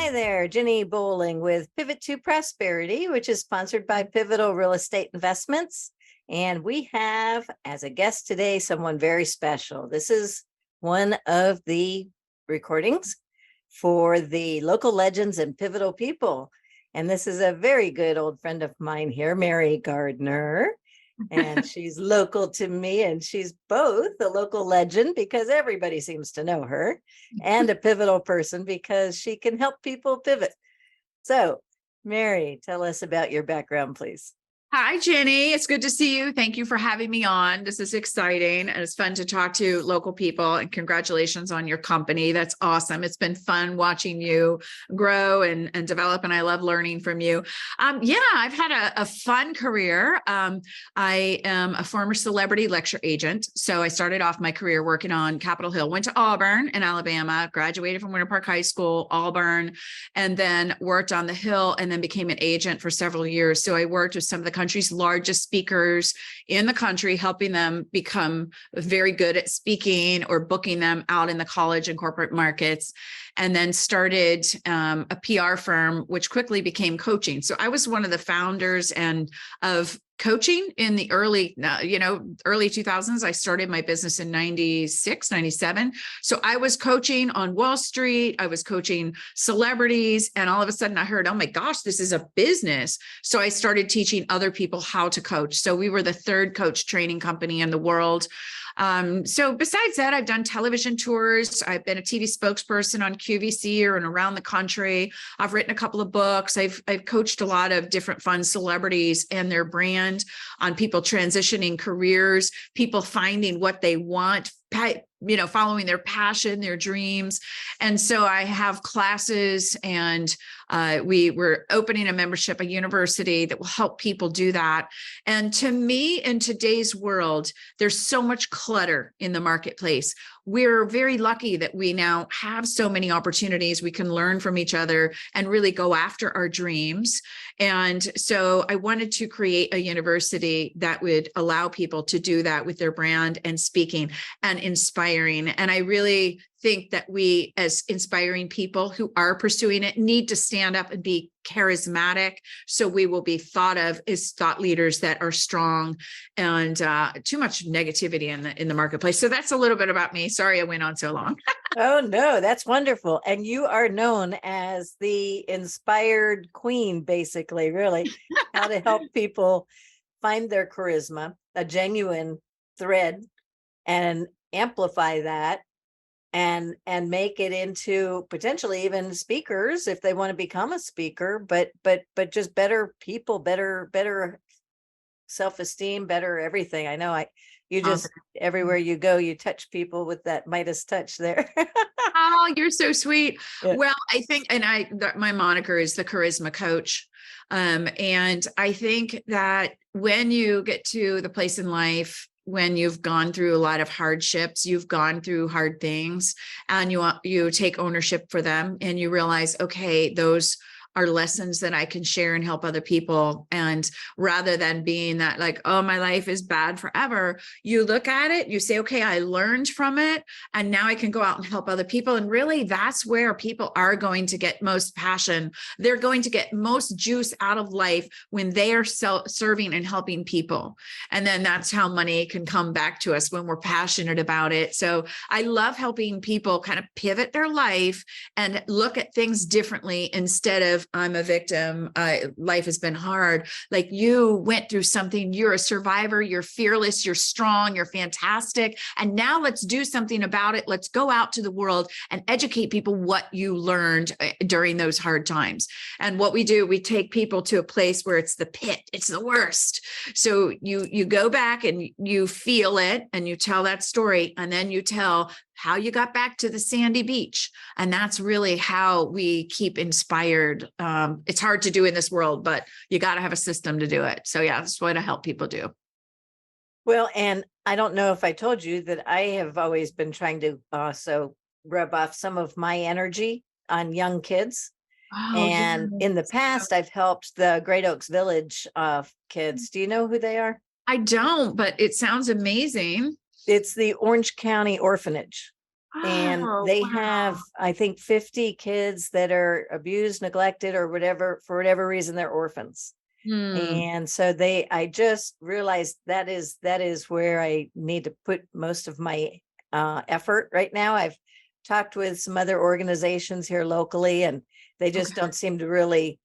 Hi there, Jenny Bowling with Pivot to Prosperity, which is sponsored by Pivotal Real Estate Investments. And we have, as a guest today, someone very special. This is one of the recordings for the local legends and pivotal people. And this is a very good old friend of mine here, Mary Gardner. And she's local to me, and she's both a local legend because everybody seems to know her, and a pivotal person because she can help people pivot. So, Mary, tell us about your background, please. Hi, Jenny. It's good to see you. Thank you for having me on. This is exciting and it's fun to talk to local people, and congratulations on your company. That's awesome. It's been fun watching you grow and develop, and I love learning from you. I've had a fun career. I am a former celebrity lecture agent. So I started off my career working on Capitol Hill, went to Auburn in Alabama, graduated from Winter Park High School, Auburn, and then worked on the Hill and then became an agent for several years. So I worked with some of the country's largest speakers in the country, helping them become very good at speaking or booking them out in the college and corporate markets, and then started a PR firm, which quickly became coaching. So I was one of the founders of coaching in the early 2000s. I started my business in 96, 97. So I was coaching on Wall Street. I was coaching celebrities. And all of a sudden I heard, oh my gosh, this is a business. So I started teaching other people how to coach. So we were the third coach training company in the world. So besides that, I've done television tours. I've been a TV spokesperson on QVC and around the country. I've written a couple of books. I've coached a lot of different fun celebrities and their brand on people transitioning careers, people finding what they want, following their passion, their dreams. And so I have classes, and we were opening a membership, a university that will help people do that. And to me, in today's world, there's so much clutter in the marketplace. We're very lucky that we now have so many opportunities. We can learn from each other and really go after our dreams. And so I wanted to create a university that would allow people to do that with their brand and speaking and inspiring. And I really think that we, as inspiring people who are pursuing it, need to stand up and be charismatic, so we will be thought of as thought leaders that are strong, and too much negativity in the marketplace. So that's a little bit about me. Sorry I went on so long. Oh, no, that's wonderful. And you are known as the inspired queen, basically, really, how to help people find their charisma, a genuine thread, and amplify that and make it into potentially even speakers if they want to become a speaker, but just better people, better self-esteem, better everything. I know you just everywhere you go, you touch people with that Midas touch there. Oh, you're so sweet. Yeah. Well, I think, my moniker is the charisma coach. And I think that when you get to the place in life when you've gone through a lot of hardships, you've gone through hard things, and you take ownership for them, and you realize, okay, those are lessons that I can share and help other people. And rather than being that like, oh, my life is bad forever, you look at it, you say, okay, I learned from it, and now I can go out and help other people. And really, that's where people are going to get most passion. They're going to get most juice out of life when they are serving and helping people. And then that's how money can come back to us, when we're passionate about it. So I love helping people kind of pivot their life and look at things differently, instead of I'm a victim, life has been hard. Like, you went through something, you're a survivor, you're fearless, you're strong, you're fantastic. And now let's do something about it. Let's go out to the world and educate people what you learned during those hard times. And what we do, we take people to a place where it's the pit, it's the worst. So you go back and you feel it, and you tell that story, and then you tell how you got back to the sandy beach. And that's really how we keep inspired. It's hard to do in this world, but you got to have a system to do it. So yeah, that's what I help people do. Well, and I don't know if I told you that I have always been trying to also rub off some of my energy on young kids. Oh, And in the past, I've helped the Great Oaks Village kids. Do you know who they are? I don't, but it sounds amazing. It's the Orange County Orphanage. And Oh, they wow. have, I think, 50 kids that are abused, neglected, or whatever, for whatever reason, they're orphans. Hmm. And so I just realized that is where I need to put most of my effort right now. I've talked with some other organizations here locally, and they just Okay. don't seem to really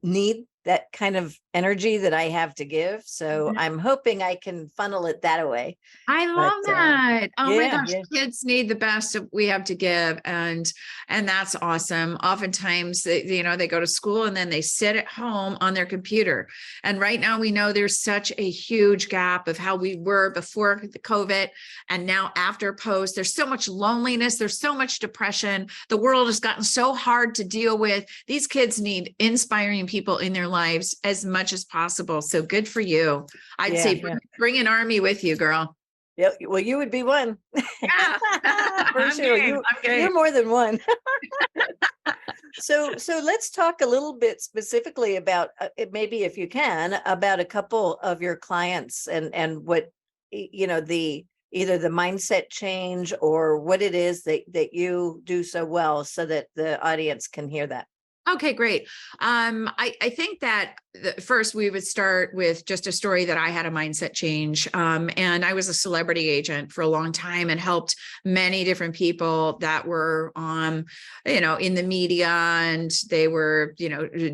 need that kind of energy that I have to give. So I'm hoping I can funnel it that way. I But love that. Oh my yeah, gosh, yeah, kids need the best of we have to give, and that's awesome. Oftentimes, they go to school and then they sit at home on their computer. And right now, we know there's such a huge gap of how we were before the COVID and now after post. There's so much loneliness. There's so much depression. The world has gotten so hard to deal with. These kids need inspiring people in their lives as much as possible. So good for you. I'd yeah, say yeah. bring an army with you, girl. Yeah, well, you would be one. Yeah, For I'm sure. game. I'm game. You're more than one. So let's talk a little bit specifically about maybe, if you can, about a couple of your clients and what the either the mindset change or what it is that you do so well, so that the audience can hear that. Okay, great. I think that first we would start with just a story that I had a mindset change. And I was a celebrity agent for a long time and helped many different people that were in the media, and they were,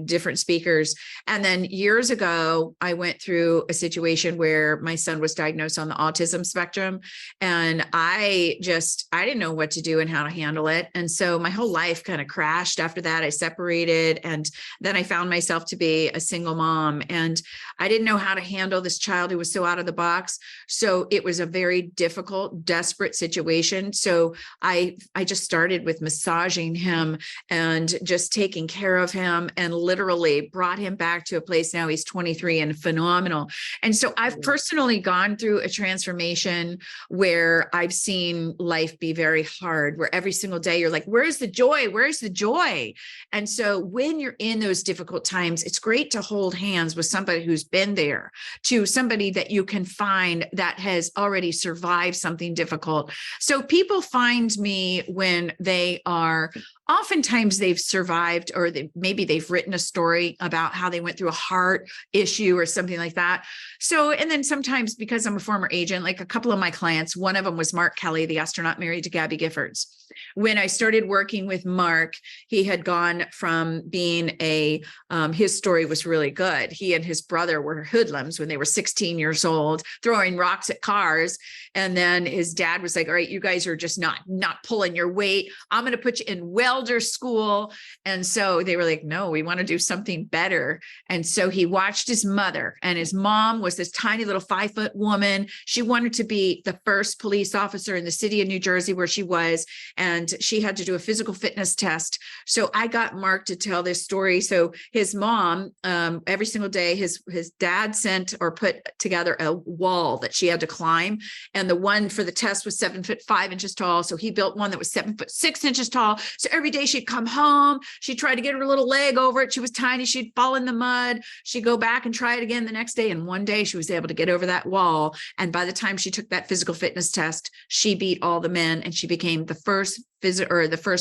different speakers. And then years ago, I went through a situation where my son was diagnosed on the autism spectrum. And I didn't know what to do and how to handle it. And so my whole life kind of crashed after that. I separated, and then I found myself to be a single mom, and I didn't know how to handle this child who was so out of the box. So it was a very difficult, desperate situation. So I just started with massaging him and just taking care of him, and literally brought him back to a place. Now he's 23 and phenomenal. And so I've Mm. personally gone through a transformation where I've seen life be very hard, where every single day you're like, where's the joy? Where's the joy? And so when you're in those difficult times, it's great to hold hands with somebody who's been there, to somebody that you can find that has already survived something difficult. So people find me when they are, oftentimes they've survived, or maybe they've written a story about how they went through a heart issue or something like that. So, and then sometimes, because I'm a former agent, like a couple of my clients, one of them was Mark Kelly, the astronaut married to Gabby Giffords. When I started working with Mark, he had gone from being his story was really good. He and his brother were hoodlums when they were 16 years old, throwing rocks at cars. And then his dad was like, all right, you guys are just not pulling your weight. I'm going to put you in welder school. And so they were like, no, we want to do something better. And so he watched his mother, and his mom was this tiny little 5-foot woman. She wanted to be the first police officer in the city of New Jersey where she was. And she had to do a physical fitness test. So I got Mark to tell this story. So his mom, every single day, his dad sent or put together a wall that she had to climb. And the one for the test was 7'5" tall. So he built one that was 7'6" tall. So every day she'd come home, she'd try to get her little leg over it. She was tiny. She'd fall in the mud. She'd go back and try it again the next day. And one day she was able to get over that wall. And by the time she took that physical fitness test, she beat all the men, and she became the first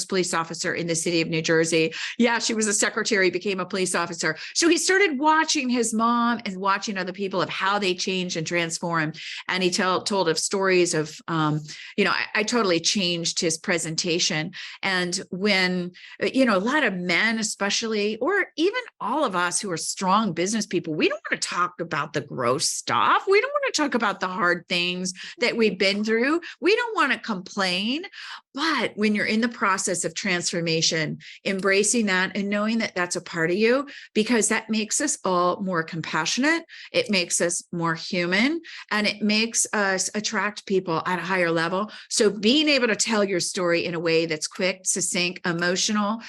police officer in the city of New Jersey. Yeah, she was a secretary, became a police officer. So he started watching his mom and watching other people of how they changed and transformed. And he told of stories of, I totally changed his presentation. And when, a lot of men, especially, or even all of us who are strong business people, we don't want to talk about the gross stuff. We don't want to talk about the hard things that we've been through. We don't want to complain. But when you're in the process of transformation, embracing that and knowing that that's a part of you, because that makes us all more compassionate, it makes us more human, and it makes us attract people at a higher level. So being able to tell your story in a way that's quick, succinct, emotional.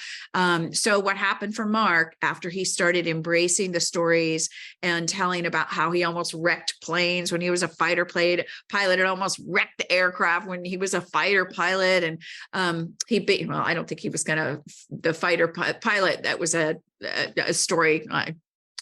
So what happened for Mark after he started embracing the stories and telling about how he almost wrecked planes when he was a fighter pilot, and almost wrecked the aircraft when he was a fighter pilot. And I don't think he was the fighter pilot. That was a story.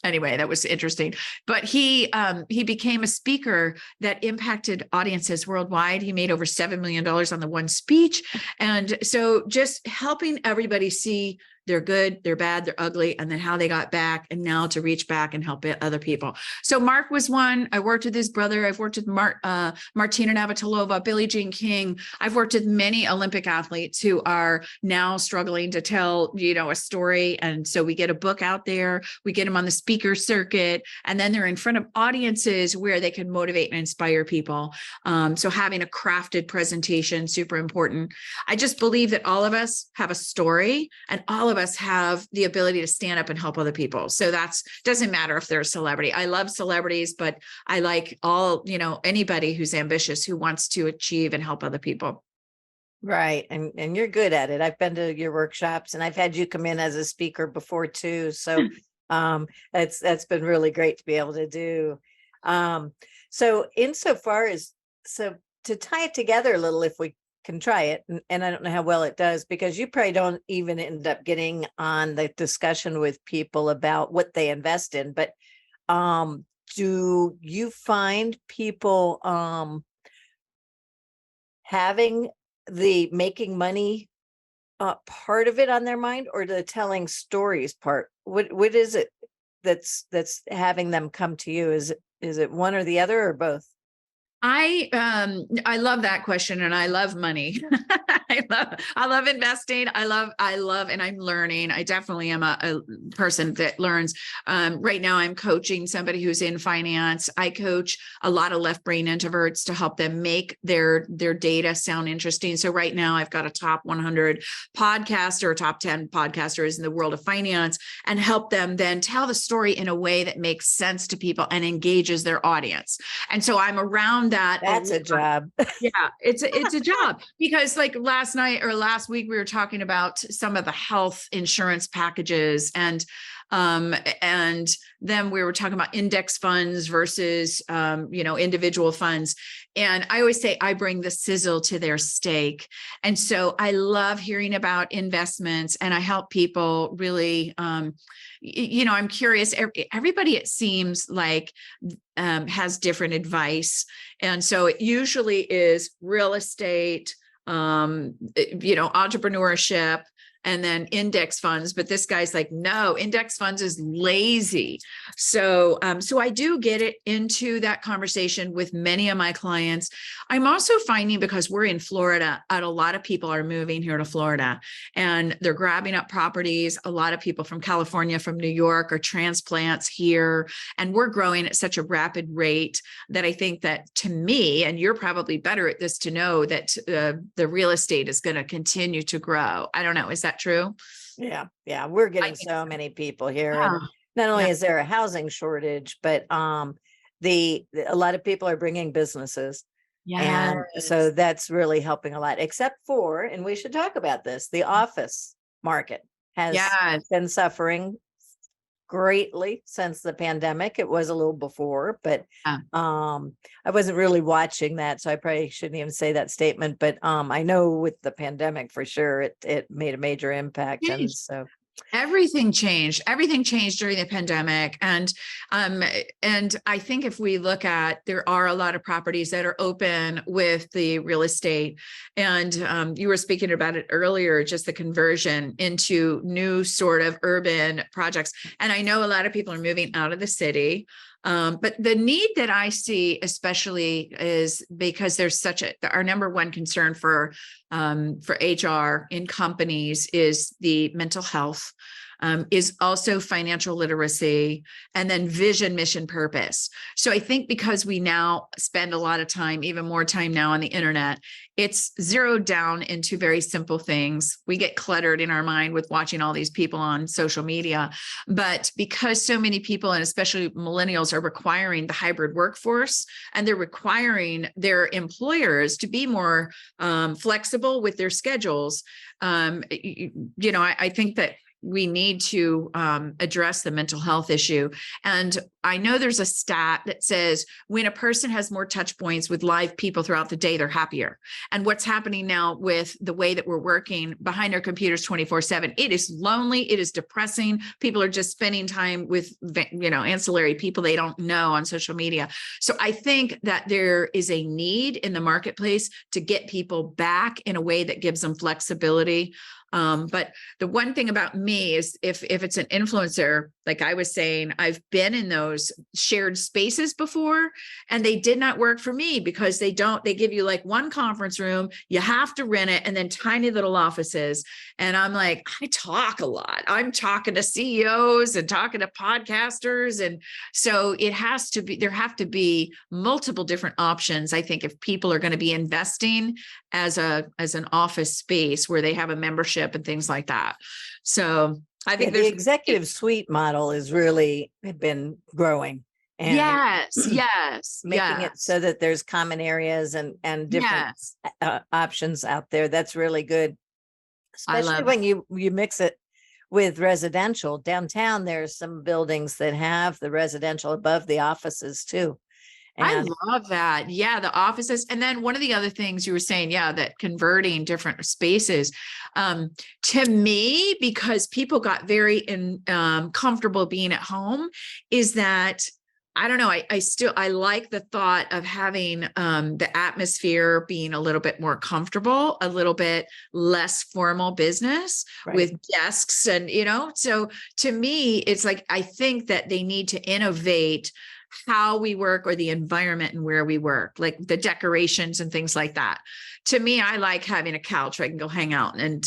Anyway, that was interesting. But he became a speaker that impacted audiences worldwide. He made over $7 million on the one speech. And so just helping everybody see they're good, they're bad, they're ugly, and then how they got back, and now to reach back and help other people. So Mark was one. I worked with his brother. I've worked with Martina Navratilova, Billie Jean King. I've worked with many Olympic athletes who are now struggling to tell, a story. And so we get a book out there, we get them on the speaker circuit, and then they're in front of audiences where they can motivate and inspire people. So having a crafted presentation, super important. I just believe that all of us have a story, and all of us have the ability to stand up and help other people. So doesn't matter if they're a celebrity. I love celebrities, but I like anybody who's ambitious, who wants to achieve and help other people. Right. And you're good at it. I've been to your workshops, and I've had you come in as a speaker before too. So that's been really great to be able to do. So insofar as, so to tie it together a little, if we can try it, and I don't know how well it does, because you probably don't even end up getting on the discussion with people about what they invest in, but do you find people having the making money part of it on their mind, or the telling stories part? What is it that's having them come to you? Is it one or the other, or both? I love that question, and I love money. I love investing. I love, and I'm learning. I definitely am a person that learns. Right now I'm coaching somebody who's in finance. I coach a lot of left brain introverts to help them make their data sound interesting. So right now I've got a top 100 podcaster, top 10 podcasters in the world of finance, and help them then tell the story in a way that makes sense to people and engages their audience. And so I'm around that. That's a job. Yeah, it's a job, because like last week we were talking about some of the health insurance packages, and then we were talking about index funds versus individual funds. And I always say I bring the sizzle to their steak. And so I love hearing about investments, and I help people really, I'm curious. Everybody, it seems like, has different advice. And so it usually is real estate, entrepreneurship, and then index funds. But this guy's like, no, index funds is lazy. So I do get it into that conversation with many of my clients. I'm also finding, because we're in Florida, and a lot of people are moving here to Florida, and they're grabbing up properties. A lot of people from California, from New York, are transplants here. And we're growing at such a rapid rate that I think that, to me, and you're probably better at this to know, that the real estate is going to continue to grow. I don't know. Is that true? Yeah. We're getting so many people here. Yeah. And not only is there a housing shortage, but a lot of people are bringing businesses. Yeah. And so that's really helping a lot, except for, and we should talk about this, the office market has been suffering greatly since the pandemic. It was a little before, but I wasn't really watching that, so I probably shouldn't even say that statement. But I know with the pandemic, for sure, it made a major impact. And so everything changed during the pandemic. And I think if we look at, there are a lot of properties that are open with the real estate. And you were speaking about it earlier, just the conversion into new sort of urban projects. And I know a lot of people are moving out of the city. But the need that I see, especially, is because there's our number one concern for HR in companies is the mental health, is also financial literacy, and then vision, mission, purpose. So I think because we now spend a lot of time, even more time now, on the internet, it's zeroed down into very simple things. We get cluttered in our mind with watching all these people on social media. But because so many people, and especially millennials, are requiring the hybrid workforce, and they're requiring their employers to be more flexible with their schedules, I think that we need to address the mental health issue. And I know there's a stat that says when a person has more touch points with live people throughout the day, they're happier. And what's happening now with the way that we're working behind our computers 24/7, it is lonely, it is depressing. People are just spending time with, ancillary people they don't know on social media. So I think that there is a need in the marketplace to get people back in a way that gives them flexibility. But the one thing about me is if it's an influencer, like I was saying, I've been in those shared spaces before and they did not work for me because they give you like one conference room, you have to rent it, and then tiny little offices. And I'm like, I talk a lot. I'm talking to CEOs and talking to podcasters. And so there have to be multiple different options. I think if people are going to be investing as an office space where they have a membership and things like that. So I think the executive suite model is really been growing. And yes, making it so that there's common areas and different options out there. That's really good, especially when you mix it with residential. Downtown, there's some buildings that have the residential above the offices too. And I love that. Yeah, the offices. And then one of the other things you were saying, that converting different spaces, to me, because people got very comfortable being at home, is that I don't know. I like the thought of having the atmosphere being a little bit more comfortable, a little bit less formal business with desks and, so to me, it's like, I think that they need to innovate how we work or the environment and where we work, like the decorations and things like that. To me, I like having a couch where I can go hang out and,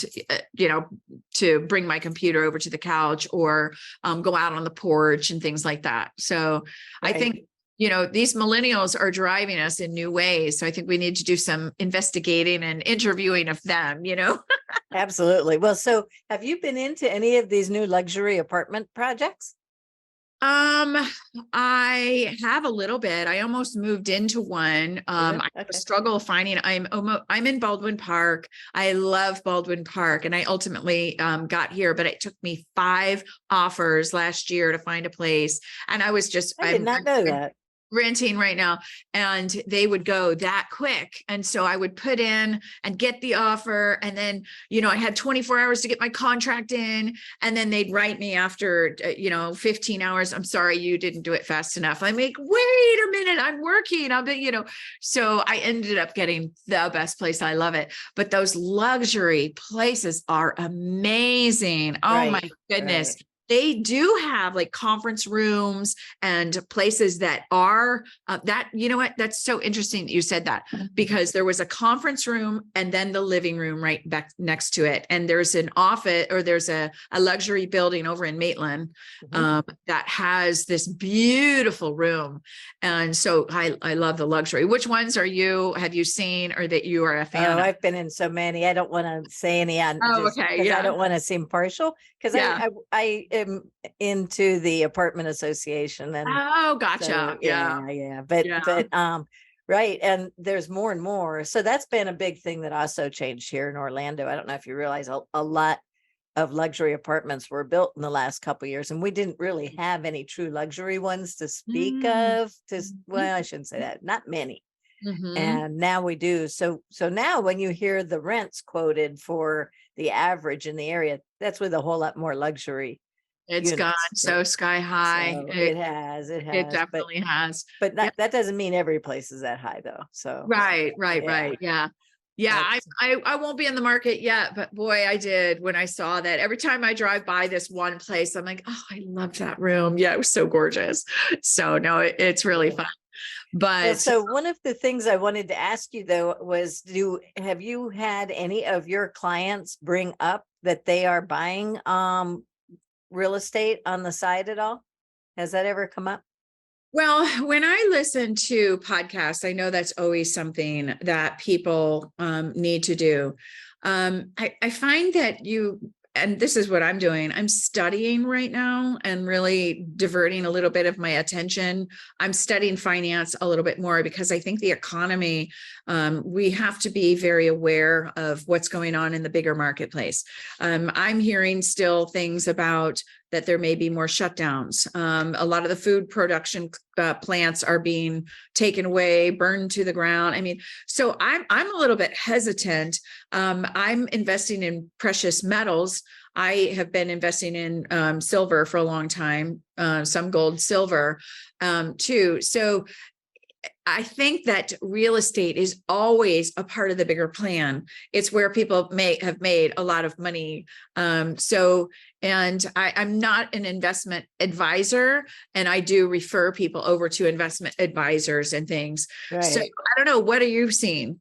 to bring my computer over to the couch or go out on the porch and things like that. So I think, these millennials are driving us in new ways. So I think we need to do some investigating and interviewing of them, Absolutely. Well, so have you been into any of these new luxury apartment projects? I have a little bit. I almost moved into one. I struggle finding. I'm in Baldwin Park. I love Baldwin Park, and I ultimately got here, but it took me 5 offers last year to find a place, and I was just I did not know that. Renting right now, and they would go that quick. And so I would put in and get the offer. And then, I had 24 hours to get my contract in. And then they'd write me after, 15 hours. I'm sorry, you didn't do it fast enough. I'm like, wait a minute, I'm working. So I ended up getting the best place. I love it. But those luxury places are amazing. Oh my goodness. They do have like conference rooms and places that are that's so interesting that you said that, because there was a conference room and then the living room right back next to it. And there's an office, or there's a luxury building over in Maitland that has this beautiful room. And so I love the luxury. Which ones have you seen or that you are a fan of? I've been in so many. I don't want to say any on okay. I don't want to seem partial, because I am into the apartment association. And gotcha. So, but right. And there's more and more. So that's been a big thing that also changed here in Orlando. I don't know if you realize a lot of luxury apartments were built in the last couple of years, and we didn't really have any true luxury ones to speak of. Well, I shouldn't say that, not many. And now we do. So now when you hear the rents quoted for the average in the area, that's with a whole lot more luxury. It's gone so sky high. So it has. It definitely has. But that doesn't mean every place is that high though. So right. Yeah. I won't be in the market yet, but boy, I did when I saw that. Every time I drive by this one place, I'm like, oh, I loved that room. Yeah, it was so gorgeous. So no, it's really fun. But so one of the things I wanted to ask you though was, have you had any of your clients bring up that they are buying real estate on the side at all? Has that ever come up? Well, when I listen to podcasts, I know that's always something that people need to do. I find that and this is what I'm doing. I'm studying right now and really diverting a little bit of my attention. I'm studying finance a little bit more because I think the economy, we have to be very aware of what's going on in the bigger marketplace. I'm hearing still things about that there may be more shutdowns. A lot of the food production plants are being taken away, burned to the ground. I mean, so I'm a little bit hesitant. I'm investing in precious metals. I have been investing in silver for a long time, some gold, silver too. So I think that real estate is always a part of the bigger plan. It's where people may have made a lot of money. And I'm not an investment advisor, and I do refer people over to investment advisors and things. So Right. I don't know, what are you seeing?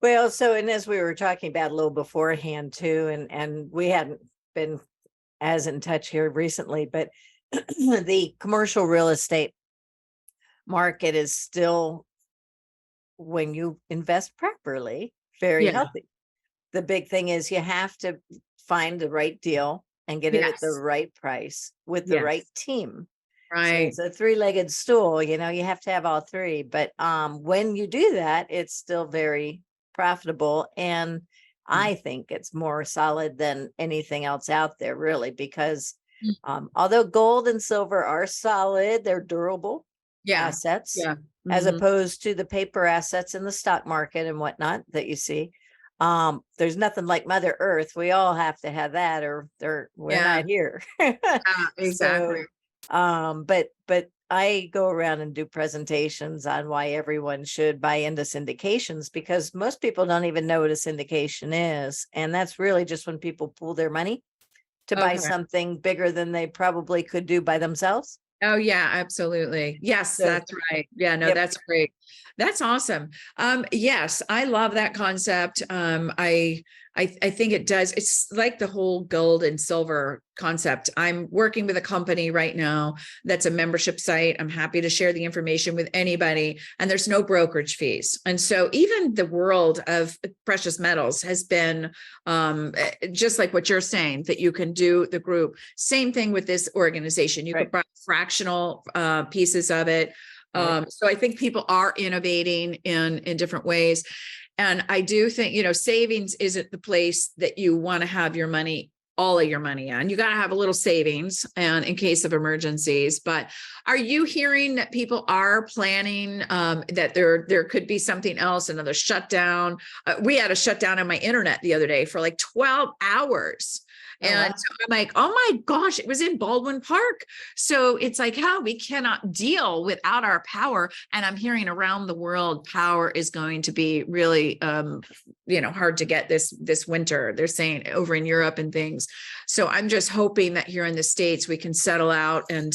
Well, so, and as we were talking about a little beforehand too, and we hadn't been as in touch here recently, but the commercial real estate market is still, when you invest properly, very Yeah. healthy. The big thing is you have to find the right deal and get it at the Yes. right price with the right Yes. team. So Right. it's a three-legged stool, you know, you have to have all three. But when you do that, it's still very profitable. And Mm. I think it's more solid than anything else out there, really, because Mm. although gold and silver are solid, they're durable Yeah. assets, Yeah. as Mhm. opposed to the paper assets in the stock market and whatnot that you see. There's nothing like Mother Earth. We all have to have that, or we're Yeah. not here. Exactly. So, but I go around and do presentations on why everyone should buy into syndications, because most people don't even know what a syndication is. And that's really just when people pool their money to buy Okay. something bigger than they probably could do by themselves. Oh, yeah, absolutely. Yes, So, that's right. Yeah, no, yep. that's great. That's awesome. Yes, I love that concept. I think it does. It's like the whole gold and silver concept. I'm working with a company right now that's a membership site. I'm happy to share the information with anybody, and there's no brokerage fees. And so even the world of precious metals has been just like what you're saying, that you can do the group. Same thing with this organization. You could Right. buy fractional pieces of it. Right. So I think people are innovating in different ways. And I do think, savings isn't the place that you want to have your money, all of your money on. You got to have a little savings and in case of emergencies. But are you hearing that people are planning that there could be something else, another shutdown? We had a shutdown on my internet the other day for like 12 hours. Oh, And wow. so I'm like, oh my gosh, it was in Baldwin Park. So it's like, how we cannot deal without our power. And I'm hearing around the world, power is going to be really, hard to get this winter. They're saying over in Europe and things. So I'm just hoping that here in the States we can settle out and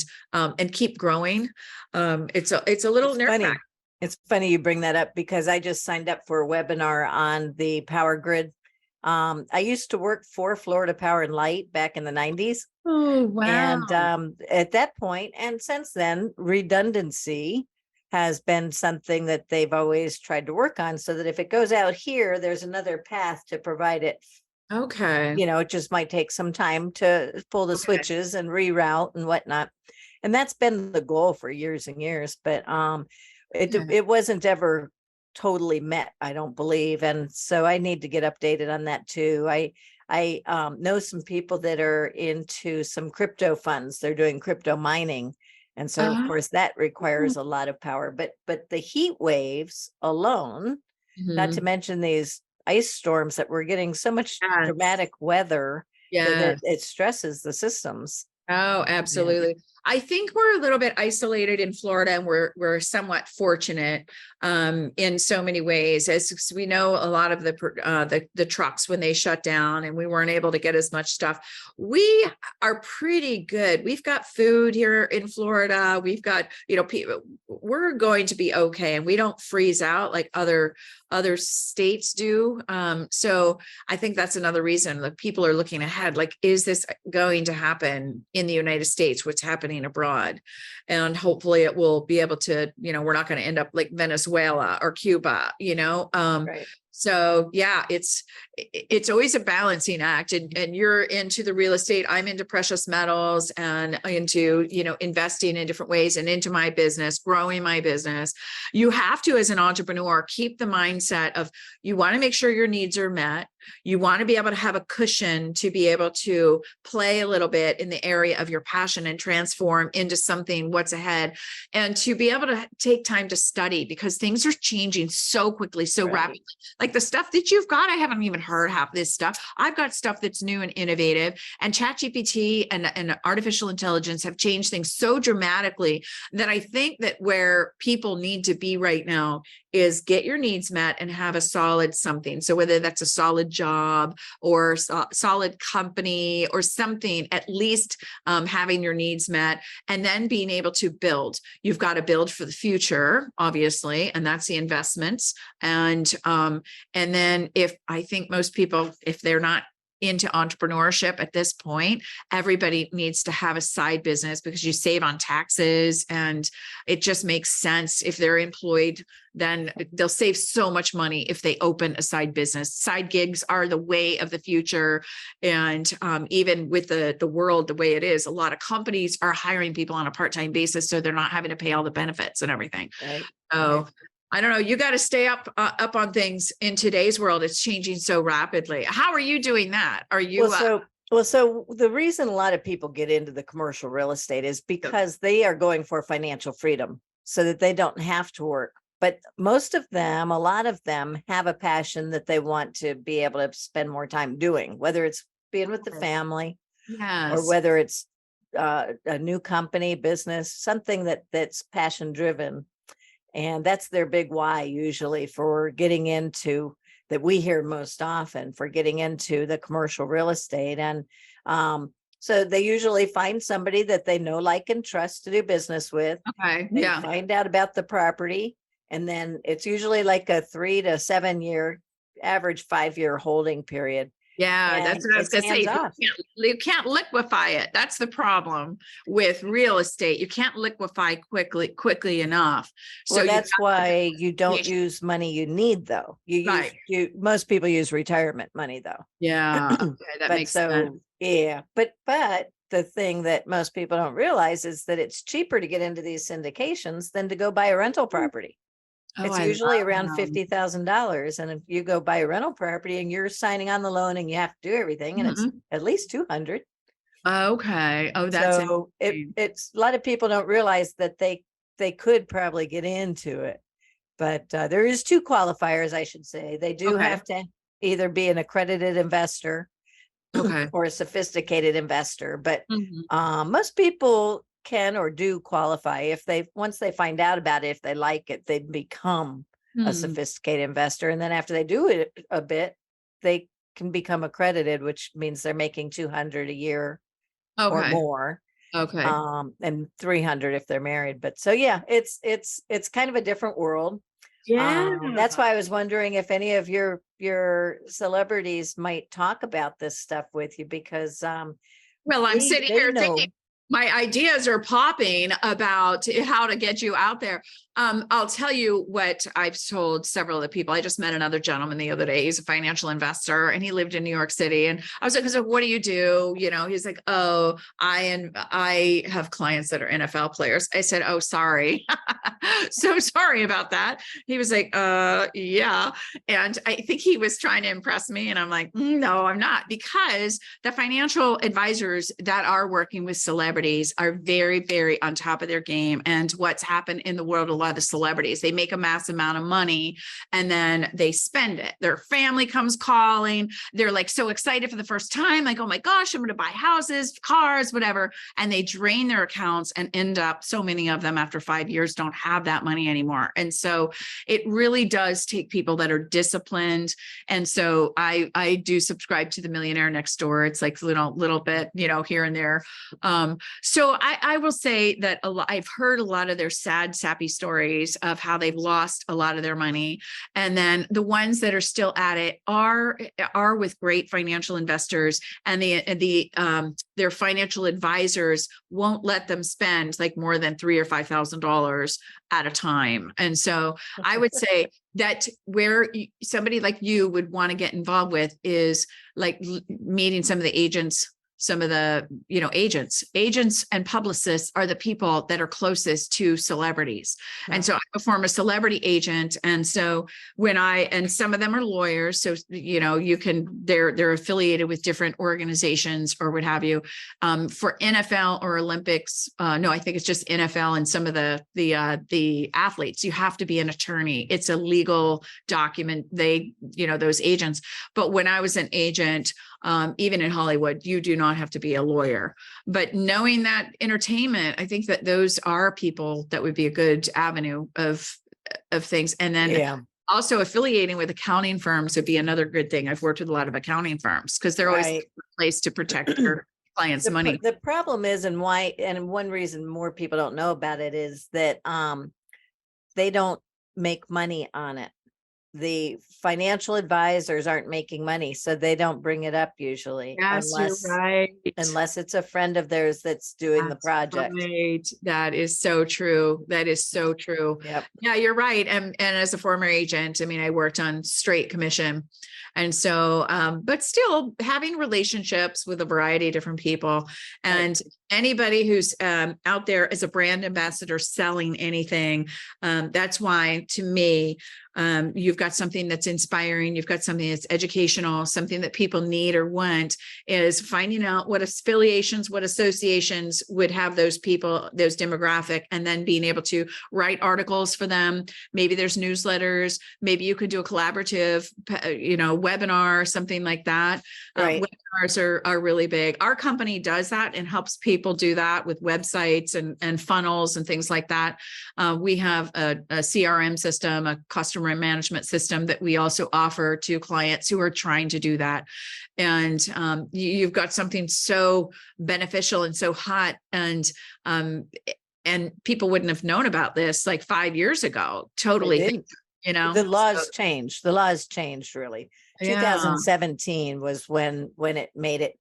keep growing. It's a little It's nerve funny. wracking. It's funny you bring that up, because I just signed up for a webinar on the power grid. I used to work for Florida Power and Light back in the 90s. Oh, wow. And at that point, and since then, redundancy has been something that they've always tried to work on, so that if it goes out here, there's another path to provide it. Okay. It just might take some time to pull the Okay. switches and reroute and whatnot. And that's been the goal for years and years. But Yeah. it wasn't ever totally met, I don't believe. And so I need to get updated on that too. I know some people that are into some crypto funds. They're doing crypto mining. And so of Uh, course that requires a lot of power. But the heat waves alone, not to mhm. mention these ice storms that we're getting, so much Yes. dramatic weather that Yes. it stresses the systems. Oh, Yeah. absolutely. I think we're a little bit isolated in Florida, and we're somewhat fortunate in so many ways. As we know, a lot of the trucks, when they shut down and we weren't able to get as much stuff, we are pretty good. We've got food here in Florida. We've got, people, we're going to be okay, and we don't freeze out like other states do. So I think that's another reason that people are looking ahead. Like, is this going to happen in the United States? What's happening abroad? And hopefully it will be able to, we're not going to end up like Venezuela or Cuba, Right. So yeah, it's always a balancing act, and you're into the real estate. I'm into precious metals and into, investing in different ways and into my business, growing my business. You have to, as an entrepreneur, keep the mindset of you want to make sure your needs are met. You want to be able to have a cushion to be able to play a little bit in the area of your passion and transform into something what's ahead, and to be able to take time to study, because things are changing so quickly, so rapidly. Like the stuff that you've got, I haven't even heard half this stuff. I've got stuff that's new and innovative, and ChatGPT and artificial intelligence have changed things so dramatically that I think that where people need to be right now is get your needs met and have a solid something. So whether that's a solid job or solid company or something, at least having your needs met, and then being able to build. You've got to build for the future, obviously, and that's the investments. And then I think most people, if they're not into entrepreneurship at this point, everybody needs to have a side business, because you save on taxes and it just makes sense. If they're employed, then they'll save so much money if they open a side business. Side gigs are the way of the future. And even with the world the way it is, a lot of companies are hiring people on a part-time basis, so they're not having to pay all the benefits and everything. Right. So I don't know. You got to stay up on things in today's world. It's changing so rapidly. How are you doing that? Are you? So the reason a lot of people get into the commercial real estate is because they are going for financial freedom so that they don't have to work. But a lot of them have a passion that they want to be able to spend more time doing, whether it's being with the family, or whether it's a new company, business, something that's passion driven. And that's their big why usually for getting into, that we hear most often, for getting into the commercial real estate. And so they usually find somebody that they know, like, and trust to do business with. Okay. They find out about the property, and then it's usually like a 3 to 7 year, average 5-year holding period. Yeah, that's what I was going to say. You can't liquefy it. That's the problem with real estate. You can't liquefy quickly enough. So that's why you don't use money you need, though. Most people use retirement money, though. Yeah, okay, that makes sense. Yeah, but the thing that most people don't realize is that it's cheaper to get into these syndications than to go buy a rental property. It's usually around $50,000. And if you go buy a rental property and you're signing on the loan and you have to do everything, and it's at least 200. Okay. Oh, it's a lot of people don't realize that they could probably get into it. But there is 2 qualifiers, I should say. They do have to either be an accredited investor or a sophisticated investor. But most people can or do qualify once they find out about it. If they like it, they become a sophisticated investor, and then after they do it a bit, they can become accredited, which means they're making 200 a year or more. And 300 if they're married. But so yeah, it's kind of a different world. That's why I was wondering if any of your celebrities might talk about this stuff with you, because I'm sitting here thinking my ideas are popping about how to get you out there. I'll tell you what I've told several of the people. I just met another gentleman the other day. He's a financial investor and he lived in New York City. And I was like, so what do you do? He's like, oh, I have clients that are NFL players. I said, oh, sorry. So sorry about that. He was like, yeah. And I think he was trying to impress me. And I'm like, no, I'm not, because the financial advisors that are working with celebrities are very, very on top of their game. And what's happened in the world, a lot of the celebrities, they make a massive amount of money and then they spend it. Their family comes calling. They're like so excited for the first time, like, oh my gosh, I'm going to buy houses, cars, whatever. And they drain their accounts and end up, so many of them after 5 years don't have that money anymore. And so it really does take people that are disciplined. And so I do subscribe to the Millionaire Next Door. It's like little bit, here and there. So I will say that I've heard a lot of their sad, sappy stories of how they've lost a lot of their money. And then the ones that are still at it are with great financial investors, and their financial advisors won't let them spend like more than $3,000 or $5,000 at a time. And so I would say that where somebody like you would want to get involved with is like meeting some of the agents. Some of the, agents and publicists are the people that are closest to celebrities. Yeah. And so I'm a former celebrity agent. And so and some of them are lawyers. So, they're affiliated with different organizations or what have you. For NFL or Olympics, no, I think it's just NFL and some of the athletes, you have to be an attorney. It's a legal document. Those agents. But when I was an agent, even in Hollywood, you do not have to be a lawyer. But knowing that entertainment, I think that those are people that would be a good avenue of things. And then also affiliating with accounting firms would be another good thing. I've worked with a lot of accounting firms because they're always a place to protect their clients' money. The problem is, and one reason more people don't know about it is that they don't make money on it. The financial advisors aren't making money, so they don't bring it up usually. Yes, you're right. Unless it's a friend of theirs that's doing the project. Right. That is so true. That is so true. Yep. Yeah, you're right. And as a former agent, I mean, I worked on straight commission. And so, but still having relationships with a variety of different people, and anybody who's out there as a brand ambassador selling anything. That's why, to me, you've got something that's inspiring. You've got something that's educational, something that people need or want, is finding out what affiliations, what associations would have those people, those demographic, and then being able to write articles for them. Maybe there's newsletters. Maybe you could do a collaborative, webinar, something like that. Right. Webinars are really big. Our company does that and helps people do that with websites and funnels and things like that. We have a CRM system, a customer management system that we also offer to clients who are trying to do that. And you've got something so beneficial and so hot, and people wouldn't have known about this like 5 years ago. Totally. The laws changed. The laws changed really. 2017 was when it made it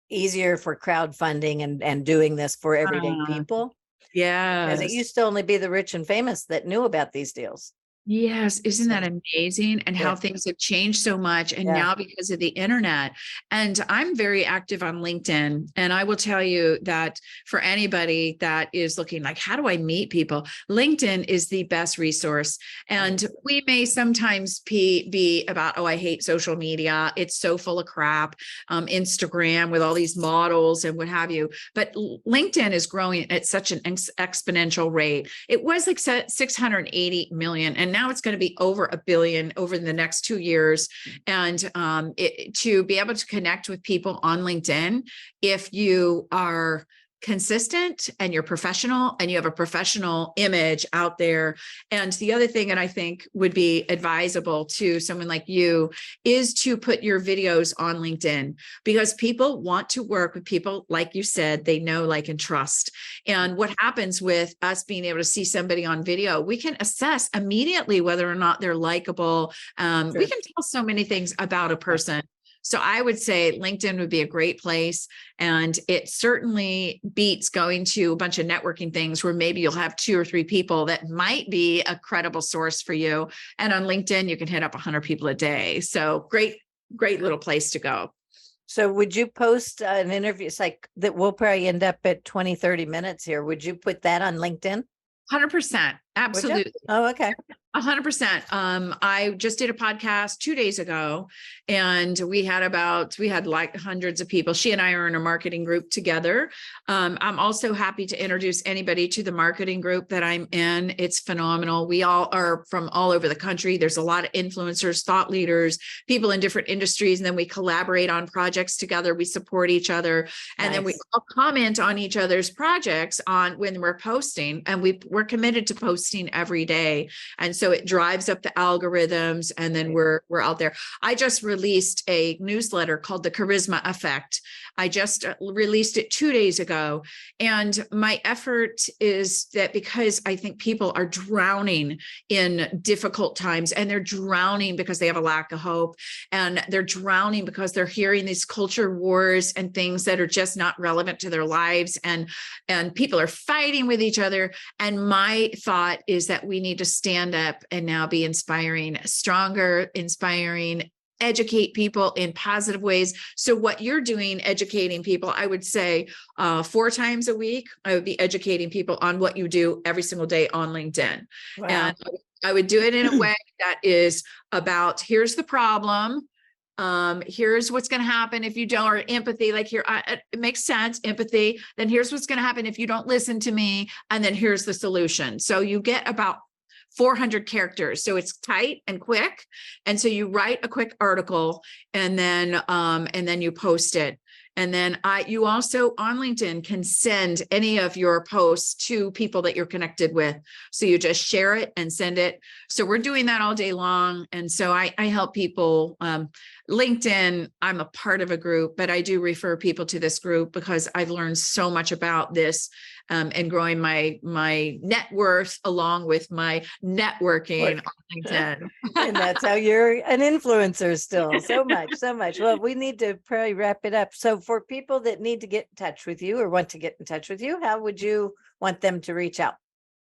easier for crowdfunding and doing this for everyday people. Yeah. Because it used to only be the rich and famous that knew about these deals. Yes. Isn't that amazing? And how things have changed so much. And now because of the internet, and I'm very active on LinkedIn. And I will tell you that for anybody that is looking like, how do I meet people? LinkedIn is the best resource. And we may sometimes be about, I hate social media. It's so full of crap. Instagram with all these models and what have you. But LinkedIn is growing at such an exponential rate. It was like 680 million. And now it's going to be over 1 billion over the next 2 years. And to be able to connect with people on LinkedIn, if you are consistent and you're professional and you have a professional image out there. And the other thing that I think would be advisable to someone like you is to put your videos on LinkedIn, because people want to work with people, like you said, they know, like, and trust. And what happens with us being able to see somebody on video, we can assess immediately whether or not they're likable. We can tell so many things about a person. So I would say LinkedIn would be a great place. And it certainly beats going to a bunch of networking things where maybe you'll have 2 or 3 people that might be a credible source for you. And on LinkedIn, you can hit up 100 people a day. So great little place to go. So would you post an interview? It's like that we'll probably end up at 20, 30 minutes here. Would you put that on LinkedIn? 100%. Absolutely. Oh, okay. 100%. I just did a podcast 2 days ago, and we had like hundreds of people. She and I are in a marketing group together. I'm also happy to introduce anybody to the marketing group that I'm in. It's phenomenal. We all are from all over the country. There's a lot of influencers, thought leaders, people in different industries. And then we collaborate on projects together. We support each other. And then we all comment on each other's projects when we're posting, and we're committed to posting every day. And so it drives up the algorithms, and then we're out there. I just released a newsletter called The Charisma Effect. I just released it 2 days ago. And my effort is that because I think people are drowning in difficult times, and they're drowning because they have a lack of hope, and they're drowning because they're hearing these culture wars and things that are just not relevant to their lives. And people are fighting with each other. And my thought is that we need to stand up and now be inspiring, stronger, inspiring, educate people in positive ways. So what you're doing, educating people, I would say 4 times a week, I would be educating people on what you do every single day on LinkedIn. Wow. And I would do it in a way that is about, here's the problem. Here's what's going to happen if you don't, or empathy, like here, it makes sense, empathy. Then here's what's going to happen if you don't listen to me. And then here's the solution. So you get about 400 characters. So it's tight and quick. And so you write a quick article, and then you post it. And then you also on LinkedIn can send any of your posts to people that you're connected with. So you just share it and send it. So we're doing that all day long. And so I help people. LinkedIn, I'm a part of a group, but I do refer people to this group because I've learned so much about this and growing my net worth along with my networking on LinkedIn. And that's how you're an influencer still. So much, so much. Well, we need to probably wrap it up. So for people that need to get in touch with you or want to get in touch with you, how would you want them to reach out?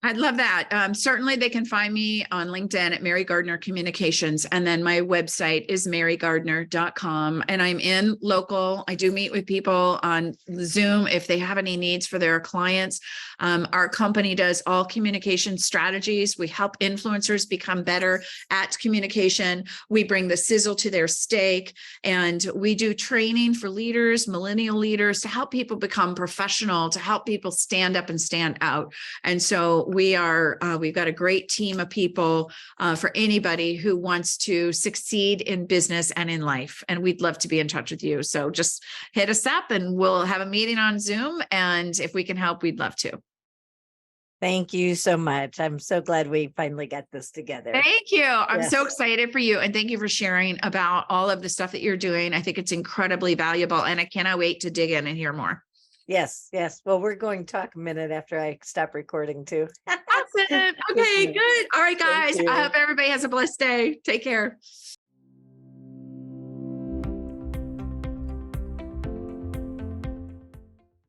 I'd love that. Certainly they can find me on LinkedIn at Mary Gardner Communications. And then my website is marygardner.com. And I'm in local. I do meet with people on Zoom if they have any needs for their clients. Our company does all communication strategies. We help influencers become better at communication. We bring the sizzle to their steak, and we do training for leaders, millennial leaders, to help people become professional, to help people stand up and stand out. And so we've got a great team of people for anybody who wants to succeed in business and in life. And we'd love to be in touch with you. So just hit us up and we'll have a meeting on Zoom. And if we can help, we'd love to. Thank you so much. I'm so glad we finally got this together. Thank you. I'm Yes. so excited for you. And thank you for sharing about all of the stuff that you're doing. I think it's incredibly valuable, and I cannot wait to dig in and hear more. Yes, yes. Well, we're going to talk a minute after I stop recording too. Awesome. Okay, good. All right, guys. Thank you. I hope everybody has a blessed day. Take care.